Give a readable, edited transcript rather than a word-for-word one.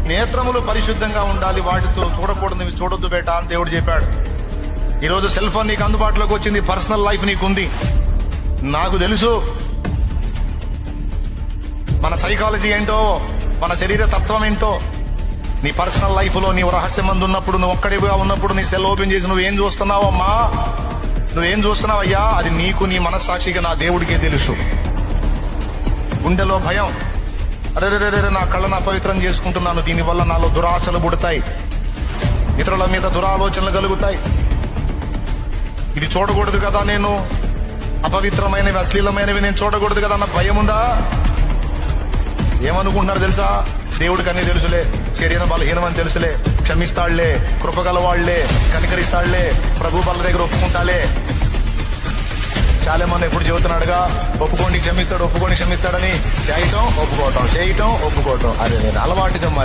నేత్రములు పరిశుద్ధంగా ఉండాలి, వాటితో చూడకూడదు చూడొద్దు బేటా అని దేవుడు చెప్పాడు. ఈరోజు సెల్ ఫోన్ నీకు అందుబాటులోకి వచ్చింది, పర్సనల్ లైఫ్ నీకుంది. నాకు తెలుసు మన సైకాలజీ ఏంటో, మన శరీర తత్వం ఏంటో. నీ పర్సనల్ లైఫ్ లో నీవు రహస్యం మందు ఉన్నప్పుడు, నువ్వు ఒక్కడిగా ఉన్నప్పుడు నీ సెల్ ఓపెన్ చేసి నువ్వేం చూస్తున్నావు అమ్మా, నువ్వేం చూస్తున్నావయ్యా, అది నీకు నీ మనస్సాక్షిగా నా దేవుడికే తెలుసు. గుండెలో భయం, అరే నా కళ్ళను అపవిత్రం చేసుకుంటున్నాను, దీనివల్ల నాలో దురాశలు పుడతాయి, ఇతరుల మీద దురాలోచనలు కలుగుతాయి, ఇది చూడకూడదు కదా, నేను అపవిత్రమైనవి అశ్లీలమైనవి నేను చూడకూడదు కదా అన్న భయం ఉందా? ఏమనుకుంటున్నారు తెలుసా? దేవుడికి అన్ని తెలుసులే, శరీర బలహీనమని తెలుసులే, క్షమిస్తాళ్లే, కృపగలవాళ్లే, కనికరిస్తాళ్లే, ప్రభు బల దగ్గర ఒప్పుకుంటాలే. చాలా మంది ఎప్పుడు చెబుతున్నాడుగా, ఒప్పుకోండి క్షమిస్తాడు, ఒప్పుకోండి క్షమిస్తాడని. చేయటం ఒప్పుకోవటం, చేయటం ఒప్పుకోవటం, అదే అలవాటుగా మరి